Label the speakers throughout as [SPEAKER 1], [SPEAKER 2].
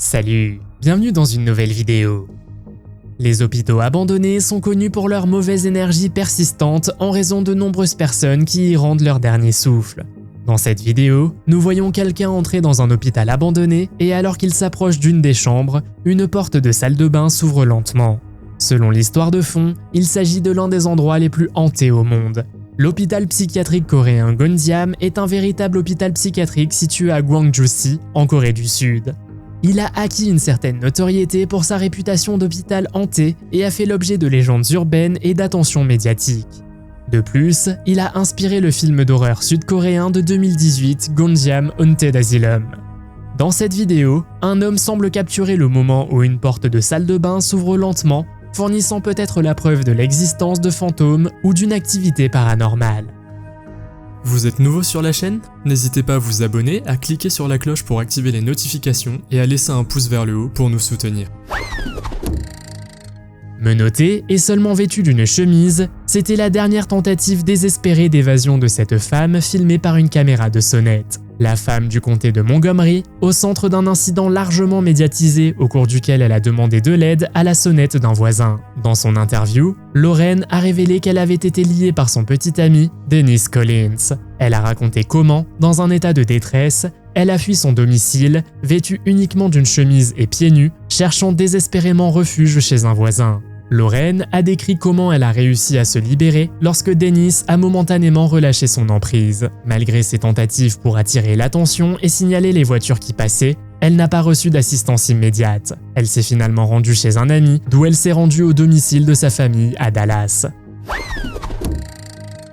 [SPEAKER 1] Salut, bienvenue dans une nouvelle vidéo. Les hôpitaux abandonnés sont connus pour leur mauvaise énergie persistante en raison de nombreuses personnes qui y rendent leur dernier souffle. Dans cette vidéo, nous voyons quelqu'un entrer dans un hôpital abandonné et alors qu'il s'approche d'une des chambres, une porte de salle de bain s'ouvre lentement. Selon l'histoire de fond, il s'agit de l'un des endroits les plus hantés au monde. L'hôpital psychiatrique coréen Gonjiam est un véritable hôpital psychiatrique situé à Gwangju-si, en Corée du Sud. Il a acquis une certaine notoriété pour sa réputation d'hôpital hanté et a fait l'objet de légendes urbaines et d'attention médiatique. De plus, il a inspiré le film d'horreur sud-coréen de 2018 Gonjiam Haunted Asylum. Dans cette vidéo, un homme semble capturer le moment où une porte de salle de bain s'ouvre lentement, fournissant peut-être la preuve de l'existence de fantômes ou d'une activité paranormale.
[SPEAKER 2] Vous êtes nouveau sur la chaîne? N'hésitez pas à vous abonner, à cliquer sur la cloche pour activer les notifications et à laisser un pouce vers le haut pour nous soutenir.
[SPEAKER 1] Menotté et seulement vêtu d'une chemise, c'était la dernière tentative désespérée d'évasion de cette femme filmée par une caméra de sonnette. La femme du comté de Montgomery, au centre d'un incident largement médiatisé au cours duquel elle a demandé de l'aide à la sonnette d'un voisin. Dans son interview, Lauren a révélé qu'elle avait été liée par son petit ami, Dennis Collins. Elle a raconté comment, dans un état de détresse, elle a fui son domicile, vêtue uniquement d'une chemise et pieds nus, cherchant désespérément refuge chez un voisin. Lauren a décrit comment elle a réussi à se libérer lorsque Dennis a momentanément relâché son emprise. Malgré ses tentatives pour attirer l'attention et signaler les voitures qui passaient, elle n'a pas reçu d'assistance immédiate. Elle s'est finalement rendue chez un ami, d'où elle s'est rendue au domicile de sa famille à Dallas.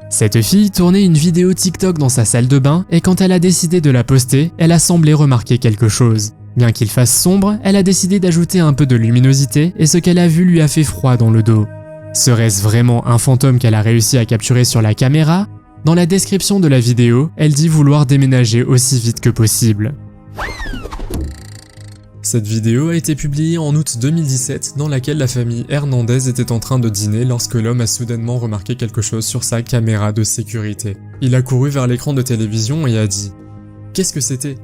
[SPEAKER 1] Cette fille tournait une vidéo TikTok dans sa salle de bain et quand elle a décidé de la poster, elle a semblé remarquer quelque chose. Bien qu'il fasse sombre, elle a décidé d'ajouter un peu de luminosité et ce qu'elle a vu lui a fait froid dans le dos. Serait-ce vraiment un fantôme qu'elle a réussi à capturer sur la caméra? Dans la description de la vidéo, elle dit vouloir déménager aussi vite que possible.
[SPEAKER 2] Cette vidéo a été publiée en août 2017 dans laquelle la famille Hernandez était en train de dîner lorsque l'homme a soudainement remarqué quelque chose sur sa caméra de sécurité. Il a couru vers l'écran de télévision et a dit « Qu'est-ce que c'était?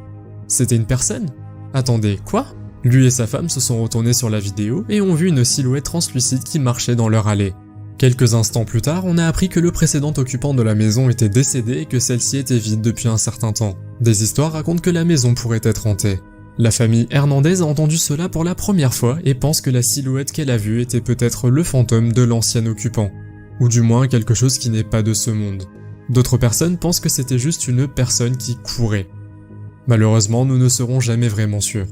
[SPEAKER 2] C'était une personne ? Attendez, quoi ?» Lui et sa femme se sont retournés sur la vidéo et ont vu une silhouette translucide qui marchait dans leur allée. Quelques instants plus tard, on a appris que le précédent occupant de la maison était décédé et que celle-ci était vide depuis un certain temps. Des histoires racontent que la maison pourrait être hantée. La famille Hernandez a entendu cela pour la première fois et pense que la silhouette qu'elle a vue était peut-être le fantôme de l'ancien occupant, ou du moins quelque chose qui n'est pas de ce monde. D'autres personnes pensent que c'était juste une personne qui courait. Malheureusement, nous ne serons jamais vraiment sûrs.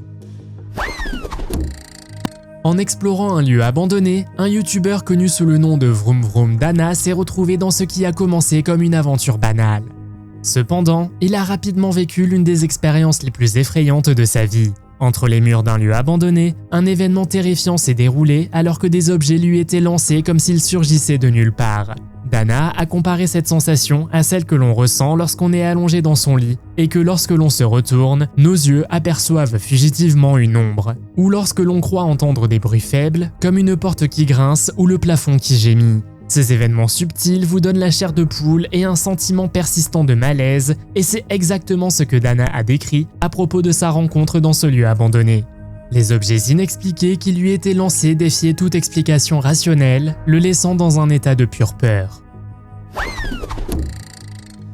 [SPEAKER 1] En explorant un lieu abandonné, un youtubeur connu sous le nom de Vroom Vroom Dana s'est retrouvé dans ce qui a commencé comme une aventure banale. Cependant, il a rapidement vécu l'une des expériences les plus effrayantes de sa vie. Entre les murs d'un lieu abandonné, un événement terrifiant s'est déroulé alors que des objets lui étaient lancés comme s'ils surgissaient de nulle part. Dana a comparé cette sensation à celle que l'on ressent lorsqu'on est allongé dans son lit et que lorsque l'on se retourne, nos yeux aperçoivent fugitivement une ombre, ou lorsque l'on croit entendre des bruits faibles comme une porte qui grince ou le plafond qui gémit. Ces événements subtils vous donnent la chair de poule et un sentiment persistant de malaise, et c'est exactement ce que Dana a décrit à propos de sa rencontre dans ce lieu abandonné. Les objets inexpliqués qui lui étaient lancés défiaient toute explication rationnelle, le laissant dans un état de pure peur.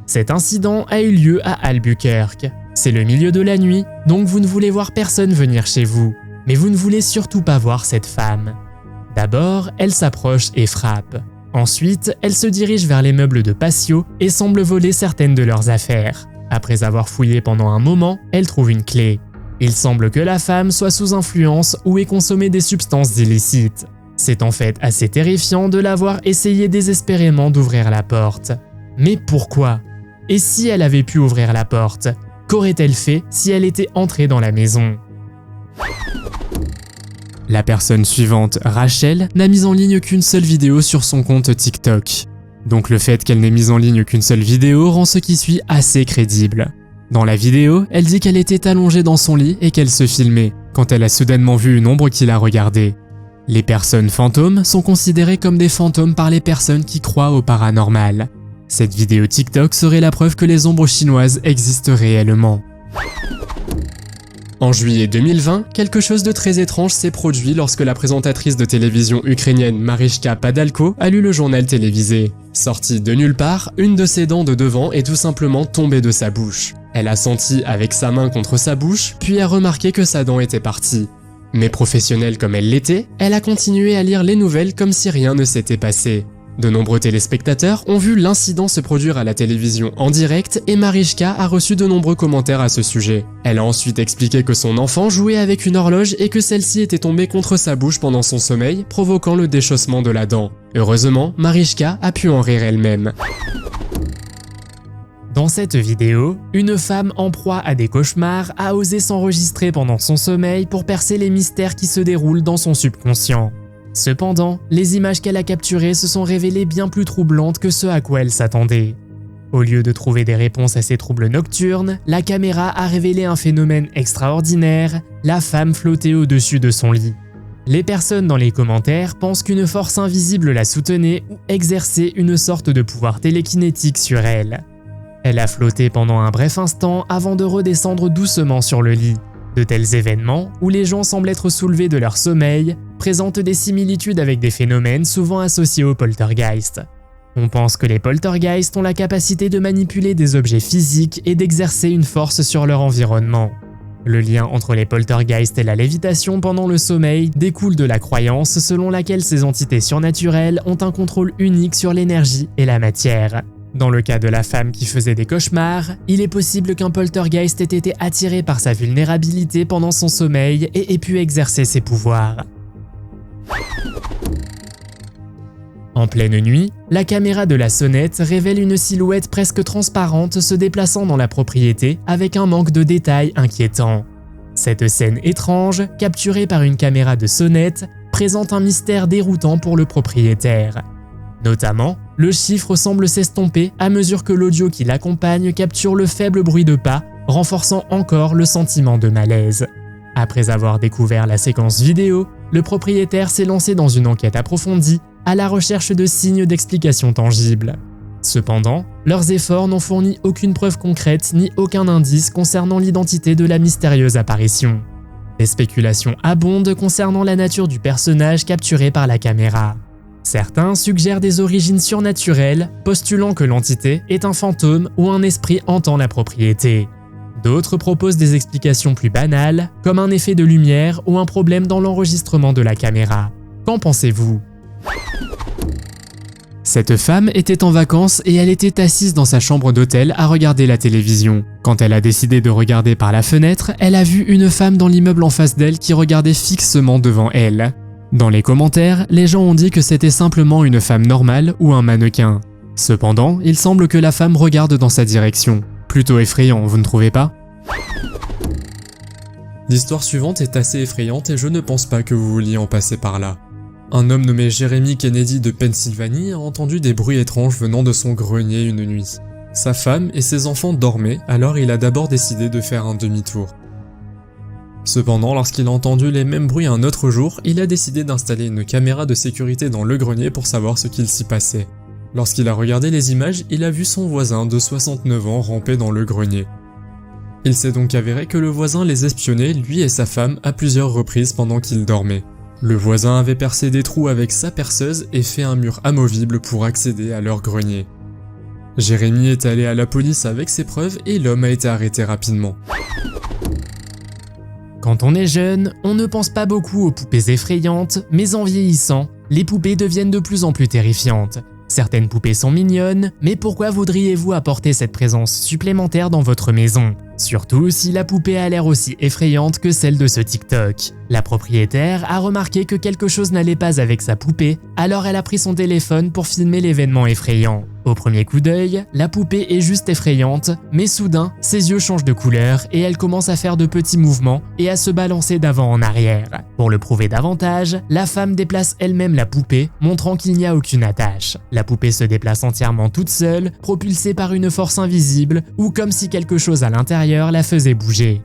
[SPEAKER 1] Cet incident a eu lieu à Albuquerque. C'est le milieu de la nuit, donc vous ne voulez voir personne venir chez vous. Mais vous ne voulez surtout pas voir cette femme. D'abord, elle s'approche et frappe. Ensuite, elle se dirige vers les meubles de patio et semble voler certaines de leurs affaires. Après avoir fouillé pendant un moment, elle trouve une clé. Il semble que la femme soit sous influence ou ait consommé des substances illicites. C'est en fait assez terrifiant de la voir essayer désespérément d'ouvrir la porte. Mais pourquoi? Et si elle avait pu ouvrir la porte? Qu'aurait-elle fait si elle était entrée dans la maison? La personne suivante, Rachel, n'a mis en ligne qu'une seule vidéo sur son compte TikTok. Donc le fait qu'elle n'ait mis en ligne qu'une seule vidéo rend ce qui suit assez crédible. Dans la vidéo, elle dit qu'elle était allongée dans son lit et qu'elle se filmait, quand elle a soudainement vu une ombre qui la regardait. Les personnes fantômes sont considérées comme des fantômes par les personnes qui croient au paranormal. Cette vidéo TikTok serait la preuve que les ombres chinoises existent réellement.
[SPEAKER 2] En juillet 2020, quelque chose de très étrange s'est produit lorsque la présentatrice de télévision ukrainienne Marichka Padalko a lu le journal télévisé. Sortie de nulle part, une de ses dents de devant est tout simplement tombée de sa bouche. Elle a senti avec sa main contre sa bouche, puis a remarqué que sa dent était partie. Mais professionnelle comme elle l'était, elle a continué à lire les nouvelles comme si rien ne s'était passé. De nombreux téléspectateurs ont vu l'incident se produire à la télévision en direct et Marichka a reçu de nombreux commentaires à ce sujet. Elle a ensuite expliqué que son enfant jouait avec une horloge et que celle-ci était tombée contre sa bouche pendant son sommeil, provoquant le déchaussement de la dent. Heureusement, Marichka a pu en rire elle-même.
[SPEAKER 1] Dans cette vidéo, une femme en proie à des cauchemars a osé s'enregistrer pendant son sommeil pour percer les mystères qui se déroulent dans son subconscient. Cependant, les images qu'elle a capturées se sont révélées bien plus troublantes que ce à quoi elle s'attendait. Au lieu de trouver des réponses à ses troubles nocturnes, la caméra a révélé un phénomène extraordinaire, la femme flottait au-dessus de son lit. Les personnes dans les commentaires pensent qu'une force invisible la soutenait ou exerçait une sorte de pouvoir télékinétique sur elle. Elle a flotté pendant un bref instant avant de redescendre doucement sur le lit. De tels événements, où les gens semblent être soulevés de leur sommeil, présentent des similitudes avec des phénomènes souvent associés aux poltergeists. On pense que les poltergeists ont la capacité de manipuler des objets physiques et d'exercer une force sur leur environnement. Le lien entre les poltergeists et la lévitation pendant le sommeil découle de la croyance selon laquelle ces entités surnaturelles ont un contrôle unique sur l'énergie et la matière. Dans le cas de la femme qui faisait des cauchemars, il est possible qu'un poltergeist ait été attiré par sa vulnérabilité pendant son sommeil et ait pu exercer ses pouvoirs. En pleine nuit, la caméra de la sonnette révèle une silhouette presque transparente se déplaçant dans la propriété avec un manque de détails inquiétant. Cette scène étrange, capturée par une caméra de sonnette, présente un mystère déroutant pour le propriétaire. Notamment, le chiffre semble s'estomper à mesure que l'audio qui l'accompagne capture le faible bruit de pas, renforçant encore le sentiment de malaise. Après avoir découvert la séquence vidéo, le propriétaire s'est lancé dans une enquête approfondie à la recherche de signes d'explication tangibles. Cependant, leurs efforts n'ont fourni aucune preuve concrète ni aucun indice concernant l'identité de la mystérieuse apparition. Les spéculations abondent concernant la nature du personnage capturé par la caméra. Certains suggèrent des origines surnaturelles, postulant que l'entité est un fantôme ou un esprit hantant la propriété. D'autres proposent des explications plus banales, comme un effet de lumière ou un problème dans l'enregistrement de la caméra. Qu'en pensez-vous ?
[SPEAKER 2] Cette femme était en vacances et elle était assise dans sa chambre d'hôtel à regarder la télévision. Quand elle a décidé de regarder par la fenêtre, elle a vu une femme dans l'immeuble en face d'elle qui regardait fixement devant elle. Dans les commentaires, les gens ont dit que c'était simplement une femme normale ou un mannequin. Cependant, il semble que la femme regarde dans sa direction. Plutôt effrayant, vous ne trouvez pas ? L'histoire suivante est assez effrayante et je ne pense pas que vous vouliez en passer par là. Un homme nommé Jeremy Kennedy de Pennsylvanie a entendu des bruits étranges venant de son grenier une nuit. Sa femme et ses enfants dormaient, alors il a d'abord décidé de faire un demi-tour. Cependant, lorsqu'il a entendu les mêmes bruits un autre jour, il a décidé d'installer une caméra de sécurité dans le grenier pour savoir ce qu'il s'y passait. Lorsqu'il a regardé les images, il a vu son voisin de 69 ans ramper dans le grenier. Il s'est donc avéré que le voisin les espionnait, lui et sa femme, à plusieurs reprises pendant qu'ils dormaient. Le voisin avait percé des trous avec sa perceuse et fait un mur amovible pour accéder à leur grenier. Jérémy est allé à la police avec ses preuves et l'homme a été arrêté rapidement.
[SPEAKER 1] Quand on est jeune, on ne pense pas beaucoup aux poupées effrayantes, mais en vieillissant, les poupées deviennent de plus en plus terrifiantes. Certaines poupées sont mignonnes, mais pourquoi voudriez-vous apporter cette présence supplémentaire dans votre maison? Surtout si la poupée a l'air aussi effrayante que celle de ce TikTok. La propriétaire a remarqué que quelque chose n'allait pas avec sa poupée, alors elle a pris son téléphone pour filmer l'événement effrayant. Au premier coup d'œil, la poupée est juste effrayante, mais soudain, ses yeux changent de couleur et elle commence à faire de petits mouvements et à se balancer d'avant en arrière. Pour le prouver davantage, la femme déplace elle-même la poupée, montrant qu'il n'y a aucune attache. La poupée se déplace entièrement toute seule, propulsée par une force invisible ou comme si quelque chose à l'intérieur la faisait bouger.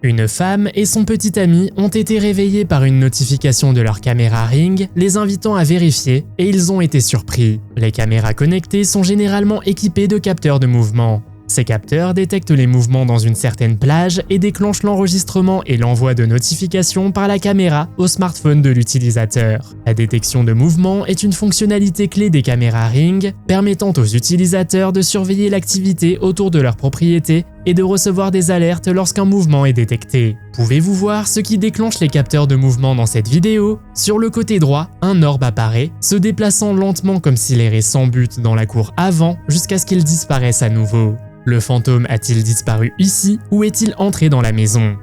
[SPEAKER 1] Une femme et son petit ami ont été réveillés par une notification de leur caméra Ring, les invitant à vérifier, et ils ont été surpris. Les caméras connectées sont généralement équipées de capteurs de mouvement. Ces capteurs détectent les mouvements dans une certaine plage et déclenchent l'enregistrement et l'envoi de notifications par la caméra au smartphone de l'utilisateur. La détection de mouvement est une fonctionnalité clé des caméras Ring, permettant aux utilisateurs de surveiller l'activité autour de leur propriété et de recevoir des alertes lorsqu'un mouvement est détecté. Pouvez-vous voir ce qui déclenche les capteurs de mouvement dans cette vidéo? Sur le côté droit, un orbe apparaît, se déplaçant lentement comme s'il errait sans but dans la cour avant jusqu'à ce qu'il disparaisse à nouveau. Le fantôme a-t-il disparu ici ou est-il entré dans la maison?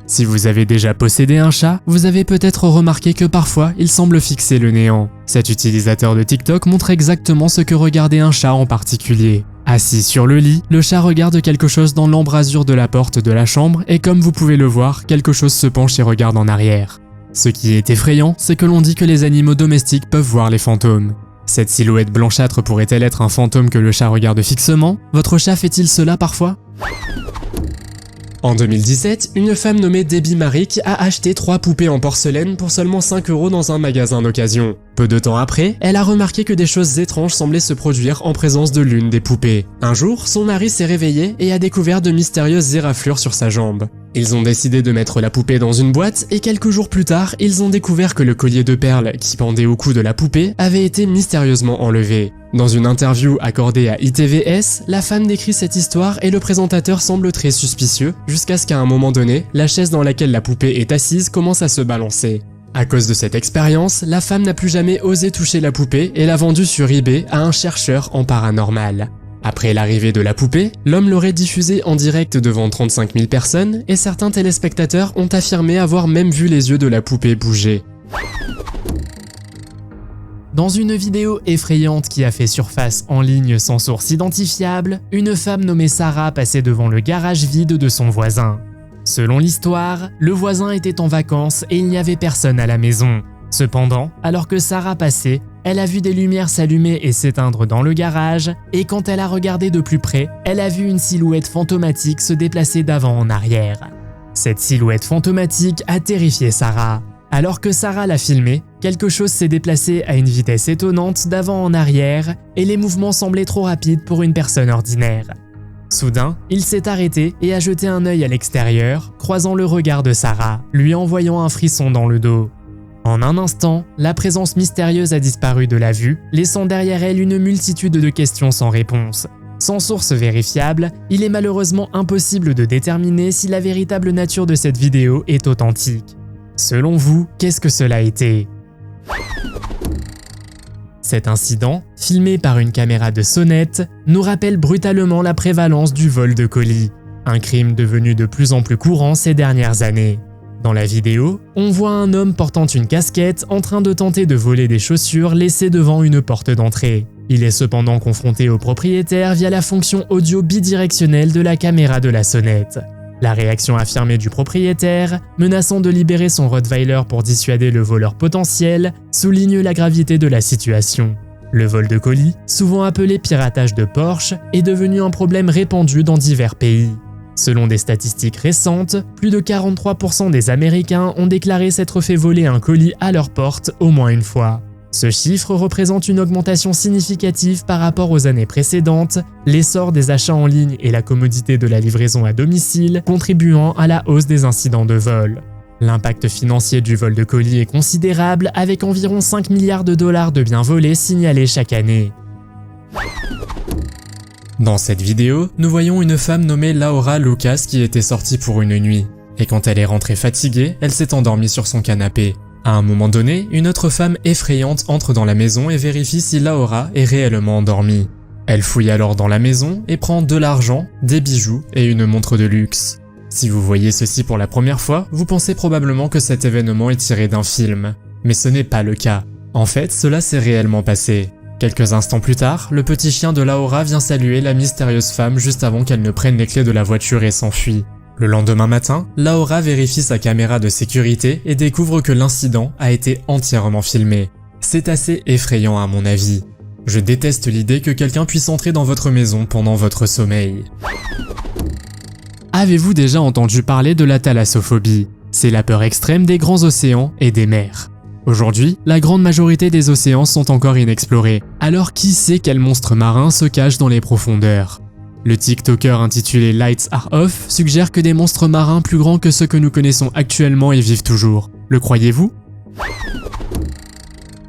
[SPEAKER 1] Si vous avez déjà possédé un chat, vous avez peut-être remarqué que parfois il semble fixer le néant. Cet utilisateur de TikTok montre exactement ce que regardait un chat en particulier. Assis sur le lit, le chat regarde quelque chose dans l'embrasure de la porte de la chambre et comme vous pouvez le voir, quelque chose se penche et regarde en arrière. Ce qui est effrayant, c'est que l'on dit que les animaux domestiques peuvent voir les fantômes. Cette silhouette blanchâtre pourrait-elle être un fantôme que le chat regarde fixement? Votre chat fait-il cela parfois? En 2017, une femme nommée Debbie Marick a acheté 3 poupées en porcelaine pour seulement 5 € dans un magasin d'occasion. Peu de temps après, elle a remarqué que des choses étranges semblaient se produire en présence de l'une des poupées. Un jour, son mari s'est réveillé et a découvert de mystérieuses éraflures sur sa jambe. Ils ont décidé de mettre la poupée dans une boîte et quelques jours plus tard, ils ont découvert que le collier de perles qui pendait au cou de la poupée avait été mystérieusement enlevé. Dans une interview accordée à ITVS, la femme décrit cette histoire et le présentateur semble très suspicieux, jusqu'à ce qu'à un moment donné, la chaise dans laquelle la poupée est assise commence à se balancer. À cause de cette expérience, la femme n'a plus jamais osé toucher la poupée et l'a vendue sur eBay à un chercheur en paranormal. Après l'arrivée de la poupée, l'homme l'aurait diffusée en direct devant 35 000 personnes et certains téléspectateurs ont affirmé avoir même vu les yeux de la poupée bouger. Dans une vidéo effrayante qui a fait surface en ligne sans source identifiable, une femme nommée Sarah passait devant le garage vide de son voisin. Selon l'histoire, le voisin était en vacances et il n'y avait personne à la maison. Cependant, alors que Sarah passait, elle a vu des lumières s'allumer et s'éteindre dans le garage, et quand elle a regardé de plus près, elle a vu une silhouette fantomatique se déplacer d'avant en arrière. Cette silhouette fantomatique a terrifié Sarah. Alors que Sarah l'a filmé, quelque chose s'est déplacé à une vitesse étonnante d'avant en arrière, et les mouvements semblaient trop rapides pour une personne ordinaire. Soudain, il s'est arrêté et a jeté un œil à l'extérieur, croisant le regard de Sarah, lui envoyant un frisson dans le dos. En un instant, la présence mystérieuse a disparu de la vue, laissant derrière elle une multitude de questions sans réponse. Sans source vérifiable, il est malheureusement impossible de déterminer si la véritable nature de cette vidéo est authentique. Selon vous, qu'est-ce que cela a été? Cet incident, filmé par une caméra de sonnette, nous rappelle brutalement la prévalence du vol de colis, un crime devenu de plus en plus courant ces dernières années. Dans la vidéo, on voit un homme portant une casquette en train de tenter de voler des chaussures laissées devant une porte d'entrée. Il est cependant confronté au propriétaire via la fonction audio bidirectionnelle de la caméra de la sonnette. La réaction affirmée du propriétaire, menaçant de libérer son Rottweiler pour dissuader le voleur potentiel, souligne la gravité de la situation. Le vol de colis, souvent appelé piratage de Porsche, est devenu un problème répandu dans divers pays. Selon des statistiques récentes, plus de 43% des Américains ont déclaré s'être fait voler un colis à leur porte au moins une fois. Ce chiffre représente une augmentation significative par rapport aux années précédentes, l'essor des achats en ligne et la commodité de la livraison à domicile contribuant à la hausse des incidents de vol. L'impact financier du vol de colis est considérable avec environ 5 milliards de dollars de biens volés signalés chaque année. Dans cette vidéo, nous voyons une femme nommée Laura Lucas qui était sortie pour une nuit. Et quand elle est rentrée fatiguée, elle s'est endormie sur son canapé. À un moment donné, une autre femme effrayante entre dans la maison et vérifie si Laura est réellement endormie. Elle fouille alors dans la maison et prend de l'argent, des bijoux et une montre de luxe. Si vous voyez ceci pour la première fois, vous pensez probablement que cet événement est tiré d'un film. Mais ce n'est pas le cas. En fait, cela s'est réellement passé. Quelques instants plus tard, le petit chien de Laura vient saluer la mystérieuse femme juste avant qu'elle ne prenne les clés de la voiture et s'enfuit. Le lendemain matin, Laura vérifie sa caméra de sécurité et découvre que l'incident a été entièrement filmé. C'est assez effrayant à mon avis. Je déteste l'idée que quelqu'un puisse entrer dans votre maison pendant votre sommeil. Avez-vous déjà entendu parler de la thalassophobie? C'est la peur extrême des grands océans et des mers. Aujourd'hui, la grande majorité des océans sont encore inexplorés, alors qui sait quel monstre marin se cache dans les profondeurs? Le TikToker intitulé Lights Are Off suggère que des monstres marins plus grands que ceux que nous connaissons actuellement y vivent toujours. Le croyez-vous?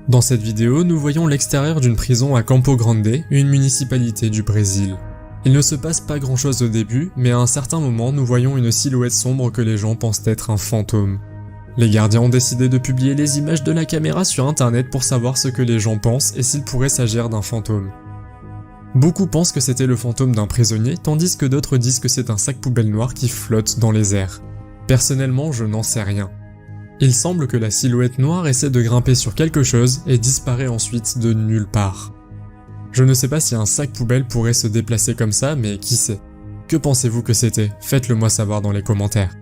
[SPEAKER 2] Dans cette vidéo, nous voyons l'extérieur d'une prison à Campo Grande, une municipalité du Brésil. Il ne se passe pas grand chose au début, mais à un certain moment, nous voyons une silhouette sombre que les gens pensent être un fantôme. Les gardiens ont décidé de publier les images de la caméra sur internet pour savoir ce que les gens pensent et s'il pourrait s'agir d'un fantôme. Beaucoup pensent que c'était le fantôme d'un prisonnier, tandis que d'autres disent que c'est un sac poubelle noir qui flotte dans les airs. Personnellement, je n'en sais rien. Il semble que la silhouette noire essaie de grimper sur quelque chose et disparaît ensuite de nulle part. Je ne sais pas si un sac poubelle pourrait se déplacer comme ça, mais qui sait? Que pensez-vous que c'était? Faites-le moi savoir dans les commentaires.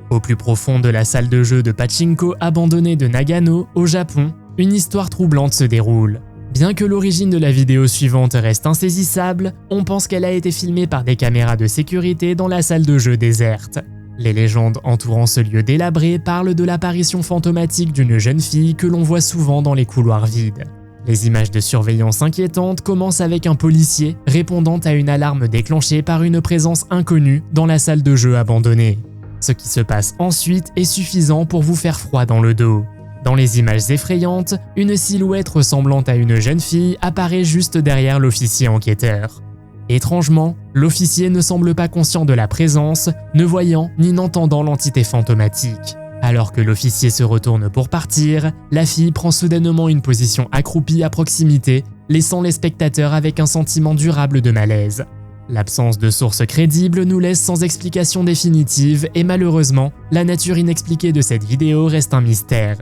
[SPEAKER 1] Au plus profond de la salle de jeu de pachinko abandonnée de Nagano, au Japon, une histoire troublante se déroule. Bien que l'origine de la vidéo suivante reste insaisissable, on pense qu'elle a été filmée par des caméras de sécurité dans la salle de jeu déserte. Les légendes entourant ce lieu délabré parlent de l'apparition fantomatique d'une jeune fille que l'on voit souvent dans les couloirs vides. Les images de surveillance inquiétantes commencent avec un policier répondant à une alarme déclenchée par une présence inconnue dans la salle de jeu abandonnée. Ce qui se passe ensuite est suffisant pour vous faire froid dans le dos. Dans les images effrayantes, une silhouette ressemblant à une jeune fille apparaît juste derrière l'officier enquêteur. Étrangement, l'officier ne semble pas conscient de la présence, ne voyant ni n'entendant l'entité fantomatique. Alors que l'officier se retourne pour partir, la fille prend soudainement une position accroupie à proximité, laissant les spectateurs avec un sentiment durable de malaise. L'absence de sources crédibles nous laisse sans explication définitive et malheureusement, la nature inexpliquée de cette vidéo reste un mystère.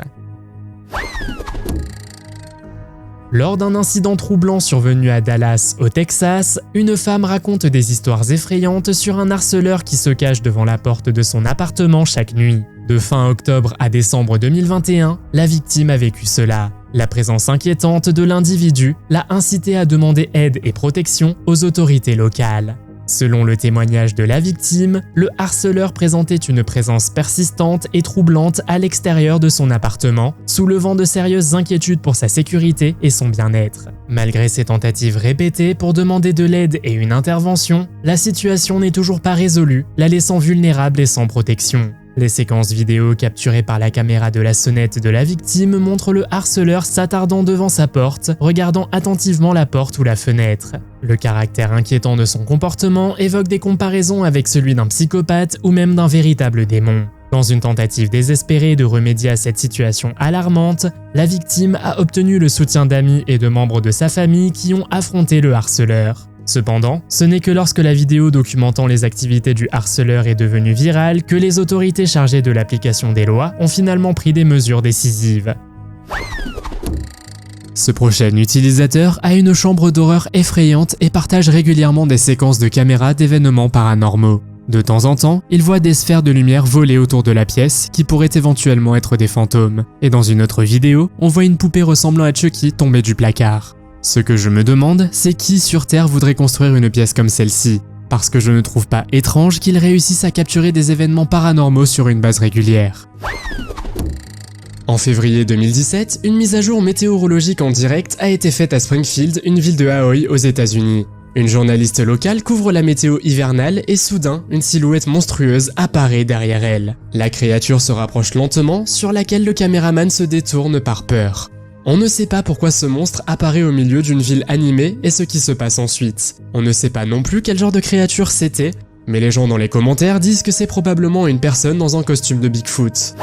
[SPEAKER 1] Lors d'un incident troublant survenu à Dallas, au Texas, une femme raconte des histoires effrayantes sur un harceleur qui se cache devant la porte de son appartement chaque nuit. De fin octobre à décembre 2021, la victime a vécu cela. La présence inquiétante de l'individu l'a incité à demander aide et protection aux autorités locales. Selon le témoignage de la victime, le harceleur présentait une présence persistante et troublante à l'extérieur de son appartement, soulevant de sérieuses inquiétudes pour sa sécurité et son bien-être. Malgré ses tentatives répétées pour demander de l'aide et une intervention, la situation n'est toujours pas résolue, la laissant vulnérable et sans protection. Les séquences vidéo capturées par la caméra de la sonnette de la victime montrent le harceleur s'attardant devant sa porte, regardant attentivement la porte ou la fenêtre. Le caractère inquiétant de son comportement évoque des comparaisons avec celui d'un psychopathe ou même d'un véritable démon. Dans une tentative désespérée de remédier à cette situation alarmante, la victime a obtenu le soutien d'amis et de membres de sa famille qui ont affronté le harceleur. Cependant, ce n'est que lorsque la vidéo documentant les activités du harceleur est devenue virale que les autorités chargées de l'application des lois ont finalement pris des mesures décisives. Ce prochain utilisateur a une chambre d'horreur effrayante et partage régulièrement des séquences de caméras d'événements paranormaux. De temps en temps, il voit des sphères de lumière voler autour de la pièce qui pourraient éventuellement être des fantômes. Et dans une autre vidéo, on voit une poupée ressemblant à Chucky tomber du placard. Ce que je me demande, c'est qui sur Terre voudrait construire une pièce comme celle-ci, parce que je ne trouve pas étrange qu'ils réussissent à capturer des événements paranormaux sur une base régulière. En février 2017, une mise à jour météorologique en direct a été faite à Springfield, une ville de Hawaï aux États-Unis. Une journaliste locale couvre la météo hivernale et soudain, une silhouette monstrueuse apparaît derrière elle. La créature se rapproche lentement, sur laquelle le caméraman se détourne par peur. On ne sait pas pourquoi ce monstre apparaît au milieu d'une ville animée et ce qui se passe ensuite. On ne sait pas non plus quel genre de créature c'était, mais les gens dans les commentaires disent que c'est probablement une personne dans un costume de Bigfoot.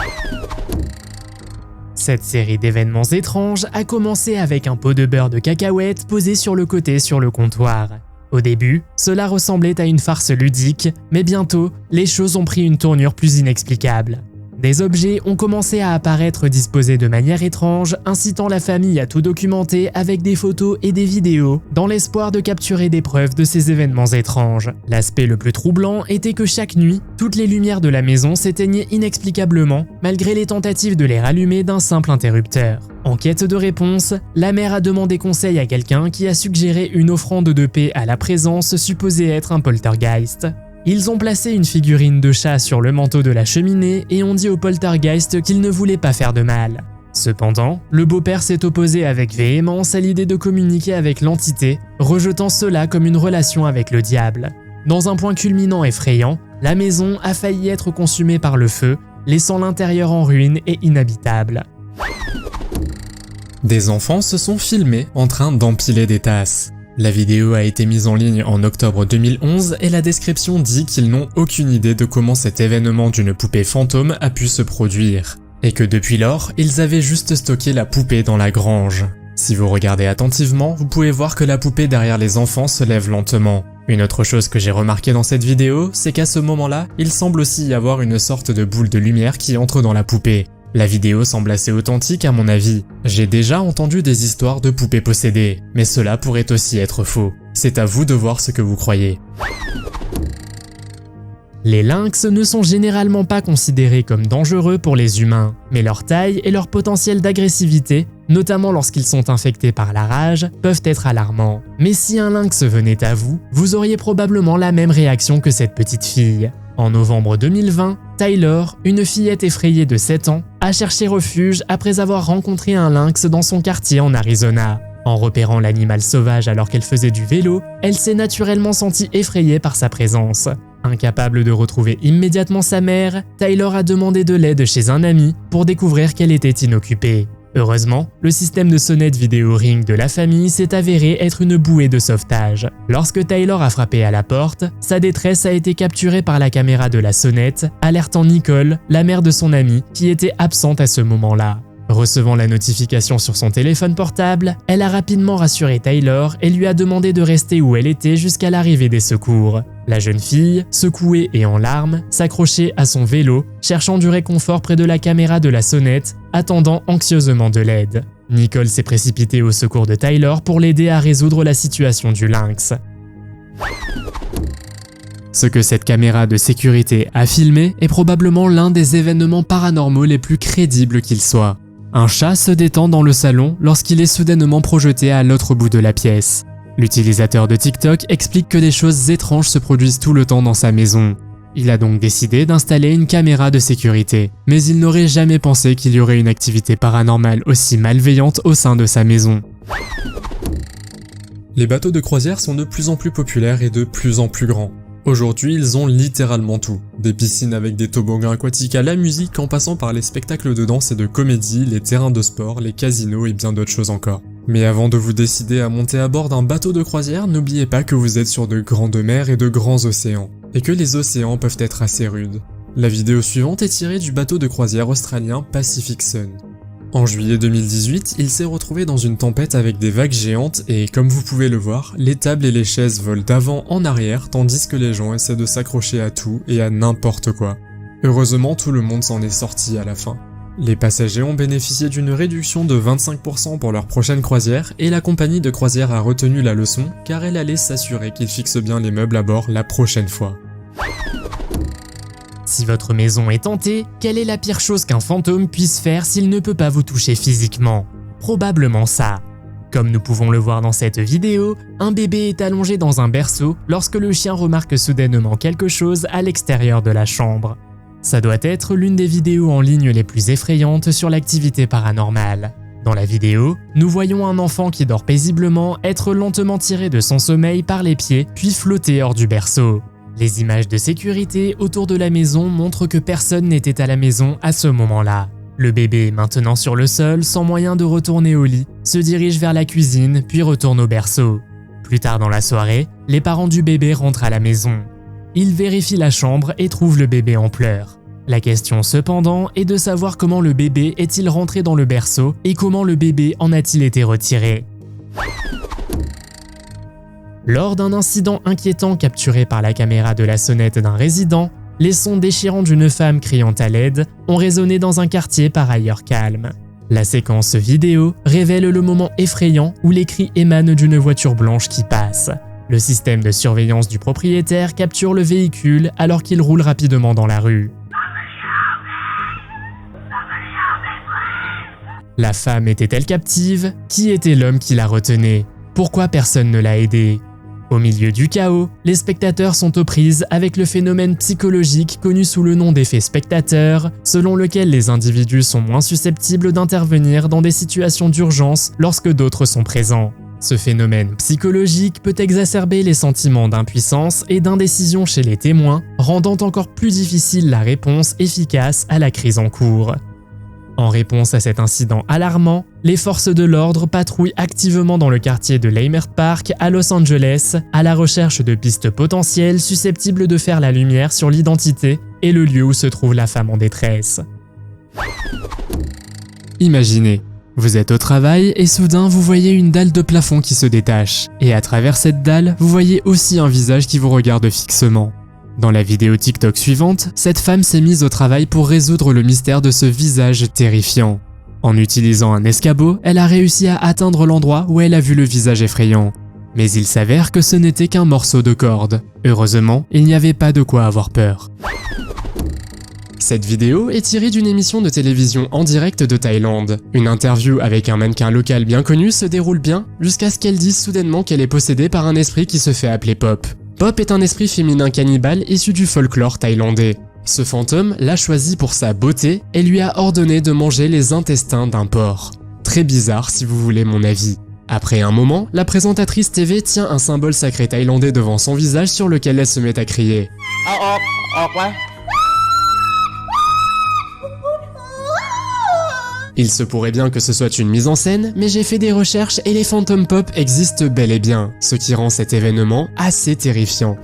[SPEAKER 1] Cette série d'événements étranges a commencé avec un pot de beurre de cacahuètes posé sur le côté sur le comptoir. Au début, cela ressemblait à une farce ludique, mais bientôt, les choses ont pris une tournure plus inexplicable. Des objets ont commencé à apparaître disposés de manière étrange, incitant la famille à tout documenter avec des photos et des vidéos, dans l'espoir de capturer des preuves de ces événements étranges. L'aspect le plus troublant était que chaque nuit, toutes les lumières de la maison s'éteignaient inexplicablement, malgré les tentatives de les rallumer d'un simple interrupteur. En quête de réponse, la mère a demandé conseil à quelqu'un qui a suggéré une offrande de paix à la présence supposée être un poltergeist. Ils ont placé une figurine de chat sur le manteau de la cheminée et ont dit au poltergeist qu'il ne voulait pas faire de mal. Cependant, le beau-père s'est opposé avec véhémence à l'idée de communiquer avec l'entité, rejetant cela comme une relation avec le diable. Dans un point culminant effrayant, la maison a failli être consumée par le feu, laissant l'intérieur en ruine et inhabitable.
[SPEAKER 2] Des enfants se sont filmés en train d'empiler des tasses. La vidéo a été mise en ligne en octobre 2011 et la description dit qu'ils n'ont aucune idée de comment cet événement d'une poupée fantôme a pu se produire, et que depuis lors, ils avaient juste stocké la poupée dans la grange. Si vous regardez attentivement, vous pouvez voir que la poupée derrière les enfants se lève lentement. Une autre chose que j'ai remarqué dans cette vidéo, c'est qu'à ce moment-là, il semble aussi y avoir une sorte de boule de lumière qui entre dans la poupée. La vidéo semble assez authentique à mon avis. J'ai déjà entendu des histoires de poupées possédées, mais cela pourrait aussi être faux. C'est à vous de voir ce que vous croyez.
[SPEAKER 1] Les lynx ne sont généralement pas considérés comme dangereux pour les humains, mais leur taille et leur potentiel d'agressivité, notamment lorsqu'ils sont infectés par la rage, peuvent être alarmants. Mais si un lynx venait à vous, vous auriez probablement la même réaction que cette petite fille. En novembre 2020, Tyler, une fillette effrayée de 7 ans, a cherché refuge après avoir rencontré un lynx dans son quartier en Arizona. En repérant l'animal sauvage alors qu'elle faisait du vélo, elle s'est naturellement sentie effrayée par sa présence. Incapable de retrouver immédiatement sa mère, Tyler a demandé de l'aide chez un ami pour découvrir qu'elle était inoccupée. Heureusement, le système de sonnette vidéo Ring de la famille s'est avéré être une bouée de sauvetage. Lorsque Tyler a frappé à la porte, sa détresse a été capturée par la caméra de la sonnette, alertant Nicole, la mère de son ami, qui était absente à ce moment-là. Recevant la notification sur son téléphone portable, elle a rapidement rassuré Tyler et lui a demandé de rester où elle était jusqu'à l'arrivée des secours. La jeune fille, secouée et en larmes, s'accrochait à son vélo, cherchant du réconfort près de la caméra de la sonnette, attendant anxieusement de l'aide. Nicole s'est précipitée au secours de Tyler pour l'aider à résoudre la situation du lynx. Ce que cette caméra de sécurité a filmé est probablement l'un des événements paranormaux les plus crédibles qu'il soit. Un chat se détend dans le salon lorsqu'il est soudainement projeté à l'autre bout de la pièce. L'utilisateur de TikTok explique que des choses étranges se produisent tout le temps dans sa maison. Il a donc décidé d'installer une caméra de sécurité, mais il n'aurait jamais pensé qu'il y aurait une activité paranormale aussi malveillante au sein de sa maison.
[SPEAKER 2] Les bateaux de croisière sont de plus en plus populaires et de plus en plus grands. Aujourd'hui, ils ont littéralement tout. Des piscines avec des toboggans aquatiques à la musique en passant par les spectacles de danse et de comédie, les terrains de sport, les casinos et bien d'autres choses encore. Mais avant de vous décider à monter à bord d'un bateau de croisière, n'oubliez pas que vous êtes sur de grandes mers et de grands océans, et que les océans peuvent être assez rudes. La vidéo suivante est tirée du bateau de croisière australien Pacific Sun. En juillet 2018, il s'est retrouvé dans une tempête avec des vagues géantes et, comme vous pouvez le voir, les tables et les chaises volent d'avant en arrière tandis que les gens essaient de s'accrocher à tout et à n'importe quoi. Heureusement, tout le monde s'en est sorti à la fin. Les passagers ont bénéficié d'une réduction de 25% pour leur prochaine croisière et la compagnie de croisière a retenu la leçon car elle allait s'assurer qu'ils fixent bien les meubles à bord la prochaine fois.
[SPEAKER 1] Si votre maison est hantée, quelle est la pire chose qu'un fantôme puisse faire s'il ne peut pas vous toucher physiquement? Probablement ça. Comme nous pouvons le voir dans cette vidéo, un bébé est allongé dans un berceau lorsque le chien remarque soudainement quelque chose à l'extérieur de la chambre. Ça doit être l'une des vidéos en ligne les plus effrayantes sur l'activité paranormale. Dans la vidéo, nous voyons un enfant qui dort paisiblement être lentement tiré de son sommeil par les pieds puis flotter hors du berceau. Les images de sécurité autour de la maison montrent que personne n'était à la maison à ce moment-là. Le bébé, maintenant sur le sol, sans moyen de retourner au lit, se dirige vers la cuisine puis retourne au berceau. Plus tard dans la soirée, les parents du bébé rentrent à la maison. Ils vérifient la chambre et trouvent le bébé en pleurs. La question cependant est de savoir comment le bébé est-il rentré dans le berceau et comment le bébé en a-t-il été retiré. Lors d'un incident inquiétant capturé par la caméra de la sonnette d'un résident, les sons déchirants d'une femme criant à l'aide ont résonné dans un quartier par ailleurs calme. La séquence vidéo révèle le moment effrayant où les cris émanent d'une voiture blanche qui passe. Le système de surveillance du propriétaire capture le véhicule alors qu'il roule rapidement dans la rue. La femme était-elle captive? Qui était l'homme qui la retenait? Pourquoi personne ne l'a aidée? Au milieu du chaos, les spectateurs sont aux prises avec le phénomène psychologique connu sous le nom d'effet spectateur, selon lequel les individus sont moins susceptibles d'intervenir dans des situations d'urgence lorsque d'autres sont présents. Ce phénomène psychologique peut exacerber les sentiments d'impuissance et d'indécision chez les témoins, rendant encore plus difficile la réponse efficace à la crise en cours. En réponse à cet incident alarmant, les forces de l'ordre patrouillent activement dans le quartier de Leimert Park à Los Angeles à la recherche de pistes potentielles susceptibles de faire la lumière sur l'identité et le lieu où se trouve la femme en détresse. Imaginez, vous êtes au travail et soudain vous voyez une dalle de plafond qui se détache, et à travers cette dalle, vous voyez aussi un visage qui vous regarde fixement. Dans la vidéo TikTok suivante, cette femme s'est mise au travail pour résoudre le mystère de ce visage terrifiant. En utilisant un escabeau, elle a réussi à atteindre l'endroit où elle a vu le visage effrayant. Mais il s'avère que ce n'était qu'un morceau de corde. Heureusement, il n'y avait pas de quoi avoir peur. Cette vidéo est tirée d'une émission de télévision en direct de Thaïlande. Une interview avec un mannequin local bien connu se déroule bien, jusqu'à ce qu'elle dise soudainement qu'elle est possédée par un esprit qui se fait appeler Pop. Pop est un esprit féminin cannibale issu du folklore thaïlandais. Ce fantôme l'a choisi pour sa beauté et lui a ordonné de manger les intestins d'un porc. Très bizarre si vous voulez mon avis. Après un moment, la présentatrice TV tient un symbole sacré thaïlandais devant son visage sur lequel elle se met à crier. Il se pourrait bien que ce soit une mise en scène, mais j'ai fait des recherches et les fantômes pop existent bel et bien, ce qui rend cet événement assez terrifiant.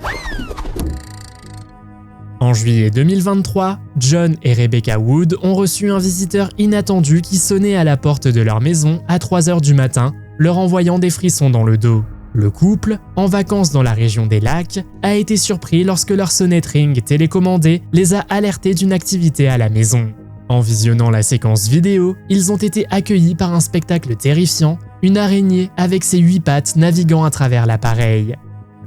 [SPEAKER 1] En juillet 2023, John et Rebecca Wood ont reçu un visiteur inattendu qui sonnait à la porte de leur maison à 3 h du matin, leur envoyant des frissons dans le dos. Le couple, en vacances dans la région des lacs, a été surpris lorsque leur sonnette Ring télécommandée les a alertés d'une activité à la maison. En visionnant la séquence vidéo, ils ont été accueillis par un spectacle terrifiant, une araignée avec ses 8 pattes naviguant à travers l'appareil.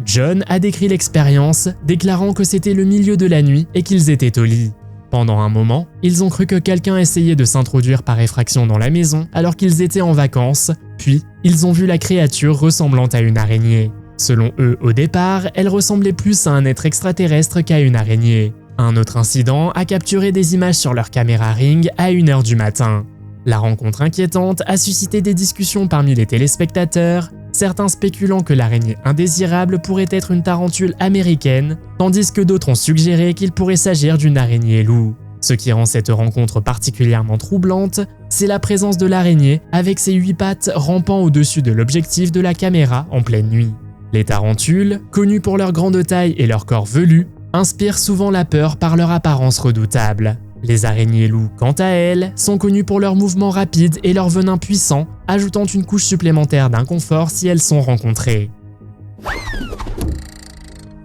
[SPEAKER 1] John a décrit l'expérience, déclarant que c'était le milieu de la nuit et qu'ils étaient au lit. Pendant un moment, ils ont cru que quelqu'un essayait de s'introduire par effraction dans la maison alors qu'ils étaient en vacances, puis ils ont vu la créature ressemblant à une araignée. Selon eux, au départ, elle ressemblait plus à un être extraterrestre qu'à une araignée. Un autre incident a capturé des images sur leur caméra Ring à 1 h du matin. La rencontre inquiétante a suscité des discussions parmi les téléspectateurs, certains spéculant que l'araignée indésirable pourrait être une tarentule américaine, tandis que d'autres ont suggéré qu'il pourrait s'agir d'une araignée loup. Ce qui rend cette rencontre particulièrement troublante, c'est la présence de l'araignée avec ses 8 pattes rampant au-dessus de l'objectif de la caméra en pleine nuit. Les tarentules, connues pour leur grande taille et leur corps velu, inspirent souvent la peur par leur apparence redoutable. Les araignées loups, quant à elles, sont connues pour leurs mouvements rapides et leur venin puissant, ajoutant une couche supplémentaire d'inconfort si elles sont rencontrées.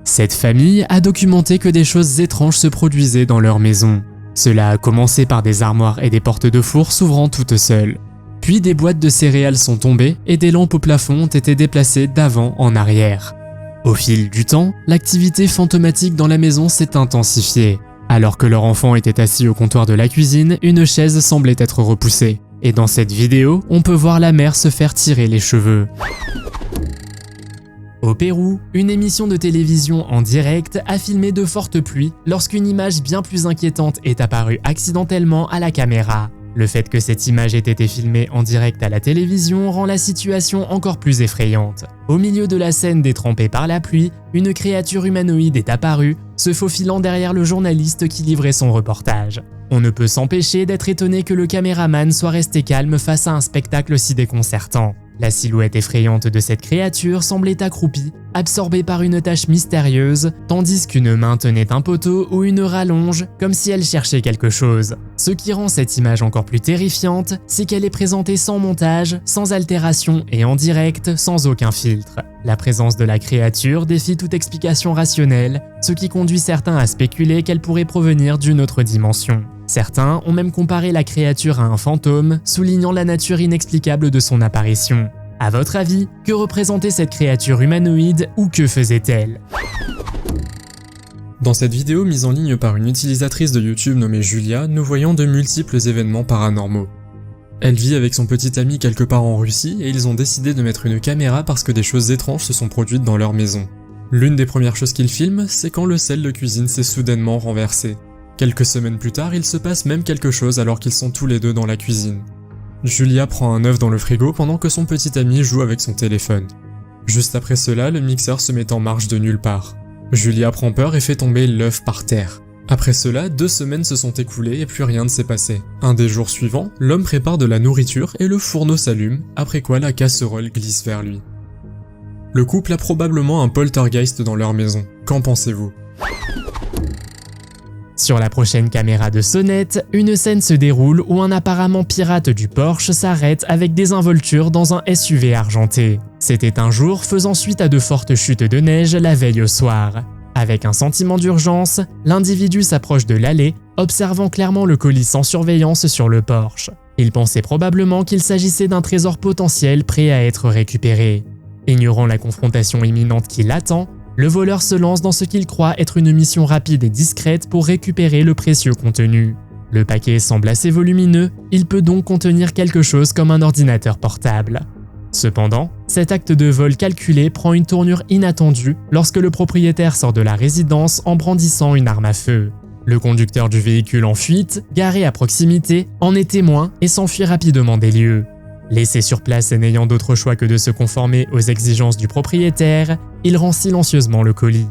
[SPEAKER 1] Cette famille a documenté que des choses étranges se produisaient dans leur maison. Cela a commencé par des armoires et des portes de four s'ouvrant toutes seules. Puis des boîtes de céréales sont tombées et des lampes au plafond ont été déplacées d'avant en arrière. Au fil du temps, l'activité fantomatique dans la maison s'est intensifiée. Alors que leur enfant était assis au comptoir de la cuisine, une chaise semblait être repoussée. Et dans cette vidéo, on peut voir la mère se faire tirer les cheveux. Au Pérou, une émission de télévision en direct a filmé de fortes pluies lorsqu'une image bien plus inquiétante est apparue accidentellement à la caméra. Le fait que cette image ait été filmée en direct à la télévision rend la situation encore plus effrayante. Au milieu de la scène détrempée par la pluie, une créature humanoïde est apparue, se faufilant derrière le journaliste qui livrait son reportage. On ne peut s'empêcher d'être étonné que le caméraman soit resté calme face à un spectacle si déconcertant. La silhouette effrayante de cette créature semblait accroupie, absorbée par une tache mystérieuse, tandis qu'une main tenait un poteau ou une rallonge, comme si elle cherchait quelque chose. Ce qui rend cette image encore plus terrifiante, c'est qu'elle est présentée sans montage, sans altération et en direct, sans aucun filtre. La présence de la créature défie toute explication rationnelle, ce qui conduit certains à spéculer qu'elle pourrait provenir d'une autre dimension. Certains ont même comparé la créature à un fantôme, soulignant la nature inexplicable de son apparition. À votre avis, que représentait cette créature humanoïde ou que faisait-elle ?
[SPEAKER 2] Dans cette vidéo mise en ligne par une utilisatrice de YouTube nommée Julia, nous voyons de multiples événements paranormaux. Elle vit avec son petit ami quelque part en Russie et ils ont décidé de mettre une caméra parce que des choses étranges se sont produites dans leur maison. L'une des premières choses qu'ils filment, c'est quand le sel de cuisine s'est soudainement renversé. Quelques semaines plus tard, il se passe même quelque chose alors qu'ils sont tous les deux dans la cuisine. Julia prend un œuf dans le frigo pendant que son petit ami joue avec son téléphone. Juste après cela, le mixeur se met en marche de nulle part. Julia prend peur et fait tomber l'œuf par terre. Après cela, 2 semaines se sont écoulées et plus rien ne s'est passé. Un des jours suivants, l'homme prépare de la nourriture et le fourneau s'allume, après quoi la casserole glisse vers lui. Le couple a probablement un poltergeist dans leur maison. Qu'en pensez-vous ?
[SPEAKER 1] Sur la prochaine caméra de Sonnette, une scène se déroule où un apparemment pirate du Porsche s'arrête avec désinvolture dans un SUV argenté. C'était un jour faisant suite à de fortes chutes de neige la veille au soir. Avec un sentiment d'urgence, l'individu s'approche de l'allée, observant clairement le colis sans surveillance sur le Porsche. Il pensait probablement qu'il s'agissait d'un trésor potentiel prêt à être récupéré. Ignorant la confrontation imminente qui l'attend, le voleur se lance dans ce qu'il croit être une mission rapide et discrète pour récupérer le précieux contenu. Le paquet semble assez volumineux, il peut donc contenir quelque chose comme un ordinateur portable. Cependant, cet acte de vol calculé prend une tournure inattendue lorsque le propriétaire sort de la résidence en brandissant une arme à feu. Le conducteur du véhicule en fuite, garé à proximité, en est témoin et s'enfuit rapidement des lieux. Laissé sur place et n'ayant d'autre choix que de se conformer aux exigences du propriétaire, il rend silencieusement le colis.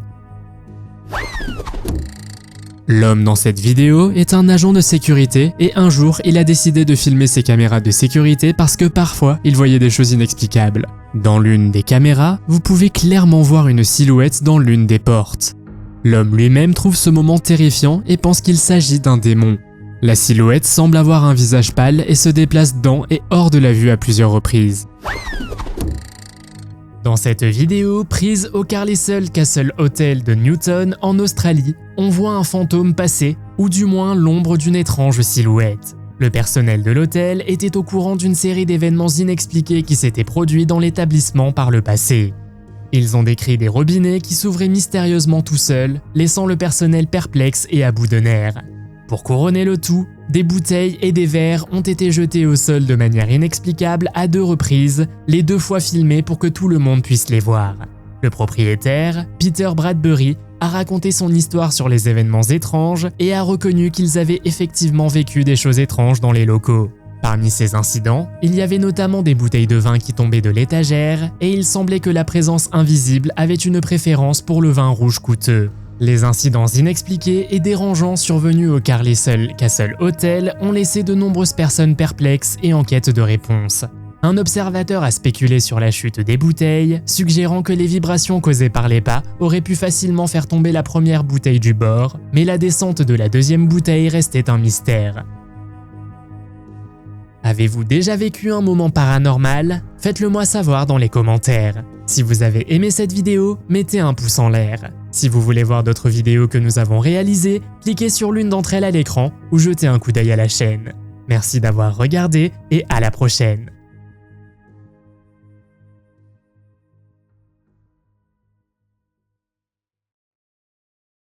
[SPEAKER 1] L'homme dans cette vidéo est un agent de sécurité et un jour, il a décidé de filmer ses caméras de sécurité parce que parfois, il voyait des choses inexplicables. Dans l'une des caméras, vous pouvez clairement voir une silhouette dans l'une des portes. L'homme lui-même trouve ce moment terrifiant et pense qu'il s'agit d'un démon. La silhouette semble avoir un visage pâle et se déplace dans et hors de la vue à plusieurs reprises. Dans cette vidéo, prise au Carlisle Castle Hotel de Newton en Australie, on voit un fantôme passer, ou du moins l'ombre d'une étrange silhouette. Le personnel de l'hôtel était au courant d'une série d'événements inexpliqués qui s'étaient produits dans l'établissement par le passé. Ils ont décrit des robinets qui s'ouvraient mystérieusement tout seuls, laissant le personnel perplexe et à bout de nerfs. Pour couronner le tout, des bouteilles et des verres ont été jetés au sol de manière inexplicable à 2 reprises, les 2 fois filmées pour que tout le monde puisse les voir. Le propriétaire, Peter Bradbury, a raconté son histoire sur les événements étranges et a reconnu qu'ils avaient effectivement vécu des choses étranges dans les locaux. Parmi ces incidents, il y avait notamment des bouteilles de vin qui tombaient de l'étagère et il semblait que la présence invisible avait une préférence pour le vin rouge coûteux. Les incidents inexpliqués et dérangeants survenus au Carlisle Castle Hotel ont laissé de nombreuses personnes perplexes et en quête de réponses. Un observateur a spéculé sur la chute des bouteilles, suggérant que les vibrations causées par les pas auraient pu facilement faire tomber la première bouteille du bord, mais la descente de la deuxième bouteille restait un mystère. Avez-vous déjà vécu un moment paranormal? Faites-le moi savoir dans les commentaires. Si vous avez aimé cette vidéo, mettez un pouce en l'air. Si vous voulez voir d'autres vidéos que nous avons réalisées, cliquez sur l'une d'entre elles à l'écran ou jetez un coup d'œil à la chaîne. Merci d'avoir regardé et à la prochaine.